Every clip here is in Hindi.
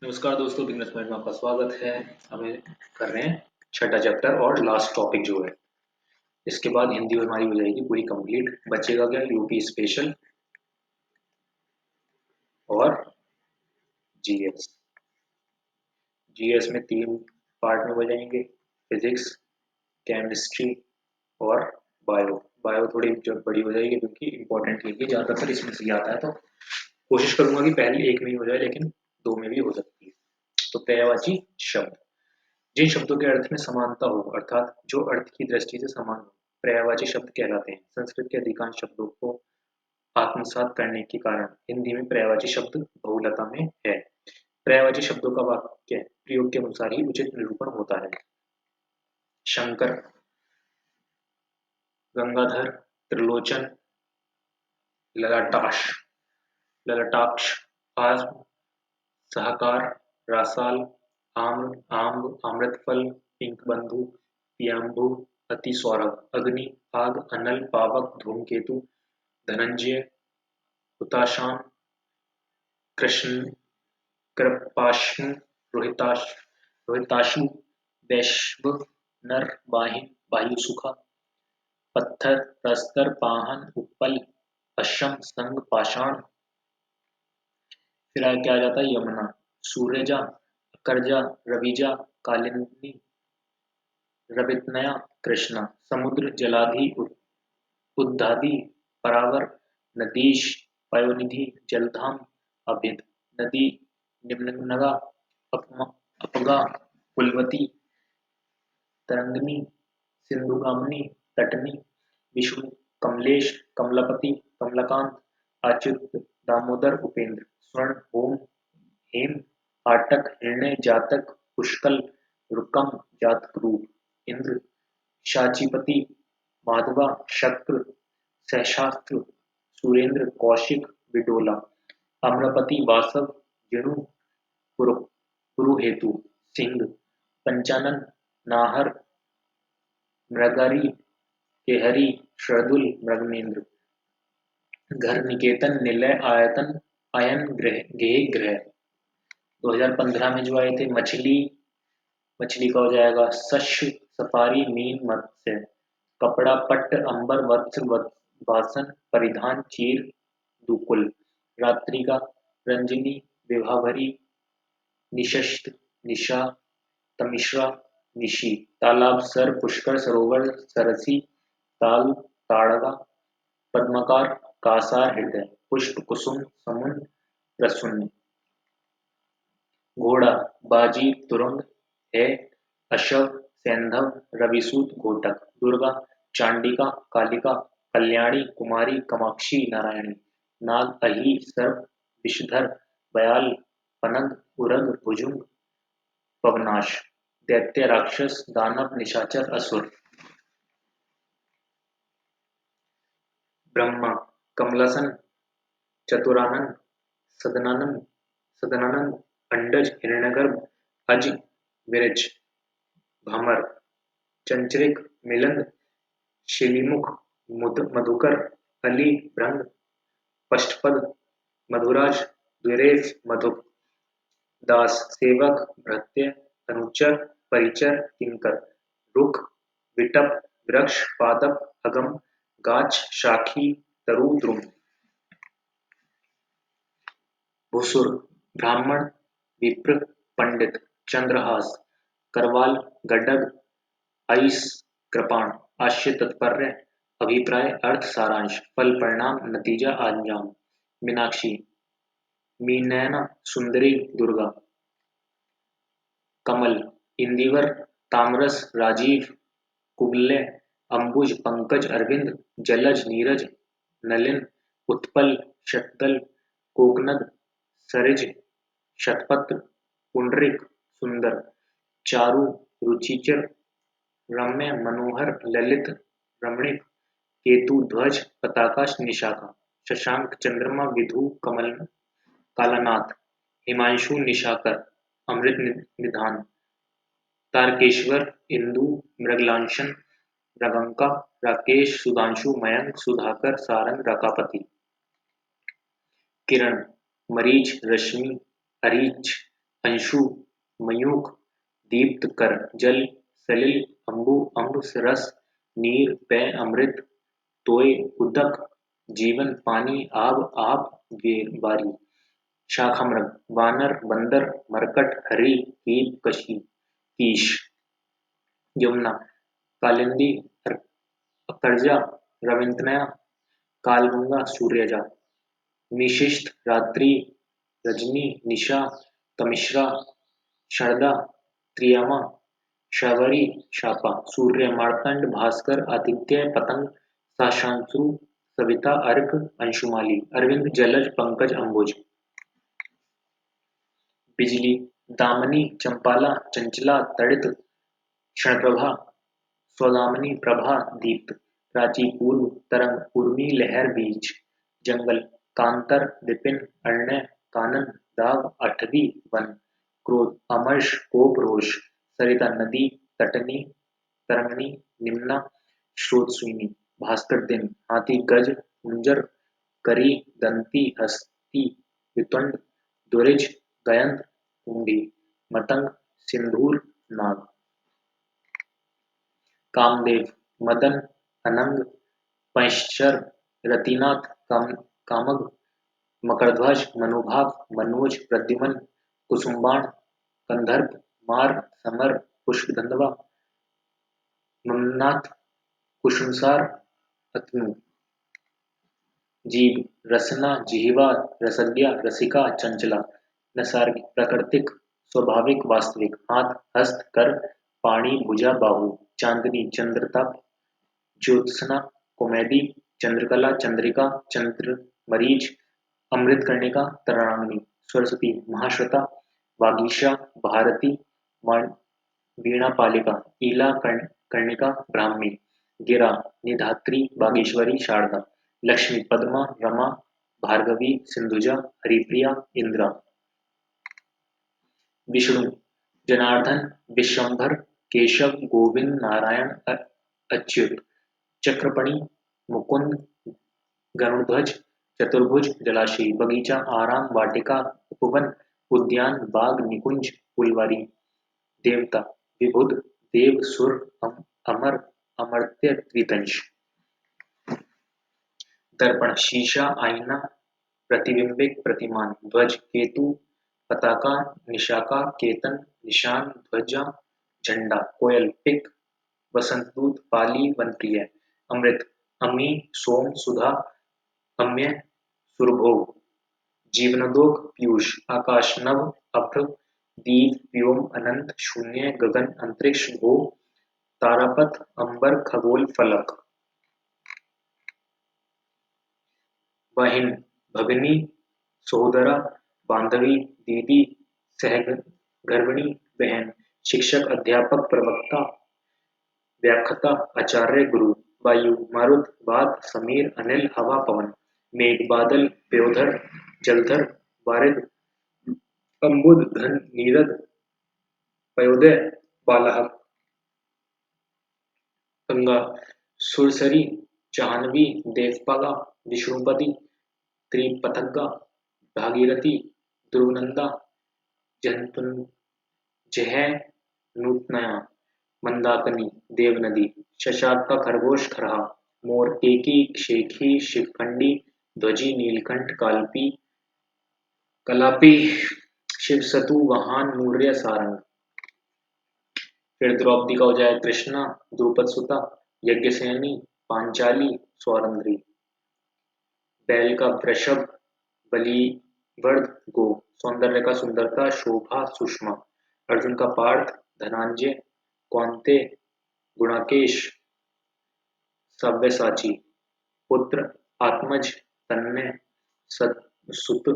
नमस्कार दोस्तों, बिजनेस माइंड में आपका स्वागत है। हमें कर रहे हैं छठा चैप्टर और लास्ट टॉपिक जो है। इसके बाद हिंदी हमारी हो जाएगी पूरी कंप्लीट। बचेगा क्या? यूपी स्पेशल और जीएस। जीएस में 3 पार्ट में हो जाएंगे, फिजिक्स, केमिस्ट्री और बायो। बायो थोड़ी जो बड़ी हो जाएगी क्योंकि इंपॉर्टेंट है, ज़्यादातर इसमें से ही आता है, तो कोशिश करूंगा कि पहले एक में ही हो जाए, लेकिन 2 में भी हो सकती है। तो पर्यायवाची शब्द, जिन शब्दों के अर्थ में समानता हो, अर्थात जो अर्थ की दृष्टि से समान हो, पर्यायवाची शब्द कहलाते हैं। संस्कृत के अधिकांश शब्दों को आत्मसात करने के कारण हिंदी में पर्यायवाची शब्द बहुलता में है। पर्यायवाची शब्दों का वाक्य प्रयोग के अनुसार ही उचित निरूपण होता है। शंकर, गंगाधर, त्रिलोचन, ललाटाक्ष, ललाटाक्ष, आस्म, सहकार, रासाल, आम्र, आम्ब, अमृतफल, पिंकबंधु, पियाम्बु, अति सौरभ, अग्नि, आग, अनल, पावक, धूमकेतु, धनंजय, हुताशान, कृष्ण, कृपाश्म, रोहिताशु, वैश्व, नर, वाहिन, वायुसुखा, पत्थर, प्रस्तर, पाहन, उत्पल, अशम, संग, पाषाण। फिर आगे क्या आ जाता है? यमुना, सूर्यजा, अकरजा, रविजा, कालिंदी, रवितनया, कृष्णा, समुद्र, जलाधि, उद्दाधि, परावर, नदीश, पयोनिधि, जलधाम, अभिद, नदी, निम्नगा, अपगा, कुलवती, तरंगनी, सिंधुगामिनी, तटनी, विष्णु, कमलेश, कमलापति, कमलाकांत, अच्युत, दामोदर, उपेंद्र, स्वर्ण, होम, हेम, आटक, हिरण्य, जातक, पुष्कल, रुकम, जातक रूप, इंद्र, शाचीपति, माधवा, शक्र, सहस्त्र, सुरेंद्र, कौशिक, विडोला, अम्रपति, वासव, जनु, पुरुहेतु, सिंह, पंचानन, नाहर, मृगरी, केहरी, शर्दुल, मृगमेंद्र, घर, निकेतन, निलय, आयतन, अयन, ग्रह, गेह, ग्रह। 2015 में जो आए थे मछली, मछली का हो जाएगा शस्य, सफारी, मीन, मत्स्य, कपड़ा, पट्ट, अंबर, वत्स, वासन, परिधान, चीर, दुकुल, रात्रि का, रंजनी, विभावरी, निशस्त, निशा, तमिश्रा, निशी, तालाब, सर, पुष्कर, सरोवर, सरसी, ताल, ताड़गा, पद्माकार, कासार, हृदय, पुष्प, कुसुम, समुन, प्रसून, घोड़ा, बाजी, तुरंग, है, अशव, सैंधव, रविसूत, घोटक, दुर्गा, चांडिका, कालिका, कल्याणी, कुमारी, कामाक्षी, नारायणी, नाग, अहि, सर्प, विषधर, बयाल, पनग, उरग, भुजुंग, पवनाश, दैत्य, राक्षस, दानव, निशाचर, असुर। ब्रह्मा, कमलासन, चतुरानन, सदनानन, सदनानंद, अंडज, हिरण्यगर्भ, अज, विरज, भमर, चंचरिक, मिलिंद, शिलीमुख, मधुकर, अली, भृंग, पष्टपद, मधुराज, द्विरेफ, मधुप, दास, सेवक, भृत्य, अनुचर, परिचर, किंकर, रुख, विटप, वृक्ष, पादप, अगम, गाछ, शाखी, तरु, द्रुम। भुसुर, ब्राह्मण, विप्र, पंडित, चंद्रहास, करवाल, गड्ढग, आइस, कृपाण, आश्य, तात्पर्य, अभिप्राय, अर्थ, सारांश, फल, परिणाम, नतीजा, अंजाम। मीनाक्षी, मीनैना, सुंदरी, दुर्गा, कमल, इंदिवर, तामरस, राजीव, कुबल्य, अंबुज, पंकज, अरविंद, जलज, नीरज, नलिन, उत्पल, शतदल, कोकनद, सरिज, शतपत्र, पुंडरिक, सुंदर, चारु, रुचिकर, रम्य, मनोहर, ललित, रमणीक, केतु, ध्वज, पताका, निशाका, शशांक, चंद्रमा, विधु, कमल, कालानाथ, हिमांशु, निशाकर, अमृत निधान, तारकेश्वर, इंदु, मृगलांछन, मृगंका, राकेश, सुधांशु, मयंक, सुधाकर, सारंग, रकापति। किरण, मरीच, रश्मि, अरीच, अंशु, मयूख, दीप्त कर, जल, सलिल, अंबु, अम्ब, रस, नीर, पेय, अमृत, तोय, उदक, जीवन, पानी, आब, आप, बारी, शाखामृग, वानर, बंदर, मरकट, हरि, कीट, कशी, कीश, यमुना, कालिंदी, अकरजा, रविंद्रनया, कालगंगा, सूर्यजा, निशिष्ट, रात्रि, रजनी, निशा, तमिश्रा, शारदा, त्रियामा, शबरी, शापा, सूर्य, मार्तंड, भास्कर, आदित्य, पतंग, शाशांशु, सविता, अर्क, अंशुमाली, अरविंद, जलज, पंकज, अंबुज, बिजली, दामिनी, चंपाला, चंचला, तड़ित, क्षणप्रभा, सौदामिनी, प्रभा, दीप्त, प्राची, पूर्व, तरंग, उर्मी, लहर, बीज, जंगल, कांतर, विपिन, अरण्य, कानन, दाग, आठवी, वन, क्रोध, अमर्ष, कोप, रोष, सरिता, नदी, तटनी, तरंगनी, निम्ना, स्रोतस्विनी, भास्कर, दिन, हाथी, गज, कुंजर, करी, दंती, हस्ती, वितंड, दुरिज, गयंत, कुंडी, मतंग, सिंदूर, नाग, कामदेव, मदन, अनंग, पंचर, रतिनाथ, कामग, मकरध्वज, मनुभाग, मनोज, प्रद्युमन, कुसुम्बाण, कंधर्प, मार, समर, पुष्पधनवा, मन्नाथ, कुशुमसार, अतनु, जीव, रसना, जिह्वा, रसज्ञा, रसिका, चंचला, नैसर्गिक, प्राकृतिक, स्वाभाविक, वास्तविक, हाथ, हस्त, कर, पाणी, भुजा, बाहु, चांदनी, चंद्रताप, ज्योत्सना, कॉमेडी, चंद्रकला, चंद्रिका, चंद्र, मरीच, अमृतकर्णिका, तरांगनी, सरस्वती, महाश्वेता, वागीशा, भारती, वीणा पालिका, ईला, कर्णिका, ब्राह्मी, गिरा, निधात्री, बागेश्वरी, शारदा, लक्ष्मी, पद्मा, रमा, भार्गवी, सिंधुजा, हरिप्रिया, इंद्रा, विष्णु, जनार्दन, विश्वंभर, केशव, गोविंद, नारायण, अच्युत, चक्रपणि, मुकुंद, गरुड़ध्वज, चतुर्भुज, जलाशयी, बगीचा, आराम, वाटिका, उपवन, उद्यान, बाग, निकुंज, फुलवारी, देवता, विबुध, देव, सुर, अमर, अमर्त्य, त्रिदंश, दर्पण, शीशा, आईना, प्रतिबिंबिक, प्रतिमान, ध्वज, केतु, पताका, निशाका, केतन, निशान, ध्वजा, झंडा, कोयल, पिक, वसंतदूत, पाली, वनप्रिय, अमृत, अमी, सोम, सुधा, अम्य, सुरभोग, जीवनोदोग, पीयूष, आकाश, नभ, अभ्र, दीप, व्योम, अनंत, शून्य, गगन, अंतरिक्ष, भू, तारापथ, अंबर, खगोल, फलक, बहिन, भगिनी, सहोदरा, बांधवी, दीदी, सहगर्भिणी, बहन, शिक्षक, अध्यापक, प्रवक्ता, व्याख्याता, आचार्य, गुरु, वायु, मारुत, वात, समीर, अनिल, हवा, पवन, मेघ, बादल, पयोधर, जलधर, वारिद, अम्बुद, घन, नीरद, पयोदय, बालाहक, गंगा, सुरसरी, जाह्नवी, देवपागा, विष्णुपदी, त्रिपथगा, भागीरथी, ध्रुवनंदा, जह, नूतनया, मंदाकिनी, देवनदी, शशांक का खरगोश, खरहा, मोर, केकी, शेखी, शिखंडी, ध्वजी, नीलकंठ, कालपी, कलापी, शिवसतु, वाहन, मूर्य, सारंग, फिर द्रौपदी का हो जाए कृष्णा, द्रुपद सुता, यज्ञसेनी, पांचाली, सौरंद्री, बैल का वृषभ, बलिवर्ध, गो, सौंदर्य का सुंदरता, शोभा, सुषमा, अर्जुन का पार्थ, धनंजय, कौन्ते, गुणाकेश, सव्यसाची, पुत्र, आत्मज, तन्मय, सुत,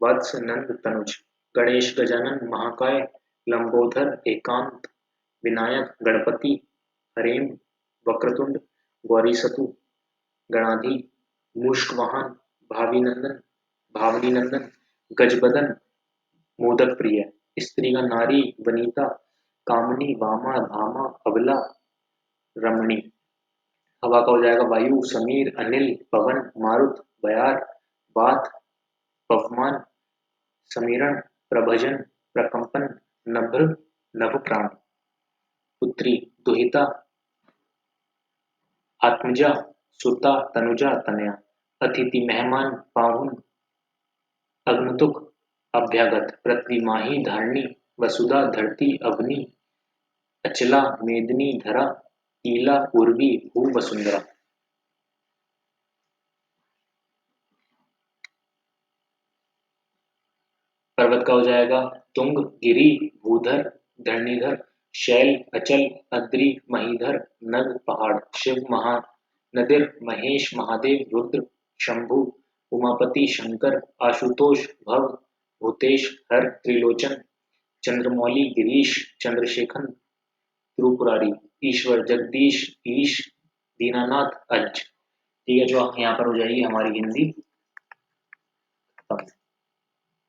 वत्स, नंद, तनुज, गणेश, गजानन, महाकाय, लंबोदर, एकांत, विनायक, गणपति, हरेम, वक्रतुंड, गौरीसतु, गणाधि, मूषकवाहन, भावीनंदन, भावनीनंदन, गजबदन, मोदक प्रिय, स्त्री का नारी, वनीता, कामनी, वामा, भामा, अबला, रमणी, हवा का हो जाएगा वायु, समीर, अनिल, पवन, मारुत, बयार, बात, पवमान, समीरण, प्रभजन, प्रकंपन, नभ्र, नभप्राण। पुत्री दुहिता, आत्मजा, सुता, तनुजा, तनया। अतिथि मेहमान, पाहुन, आगंतुक, अभ्यागत। पृथ्वी, माही, धारणी, वसुधा, धरती, अवनी, अचला, मेदिनी, धरा, ईला, उर्वी, भू, वसुंधरा। पर्वत का हो जाएगा तुंग, गिरि, भूधर, धरणीधर, शैल, अचल, अद्रि, महीधर, नग, पहाड़। शिव, महा नदिर, महेश, महादेव, रुद्र, शंभु, उमापति, शंकर, आशुतोष, भव, भूतेश, हर, त्रिलोचन, चंद्रमौली, गिरीश, चंद्रशेखर, त्रिपुरारी। ईश्वर, जगदीश, ईश, दीनानाथ, अज। ठीक है, जो यहाँ पर हो जाएगी हमारी हिंदी खत्म।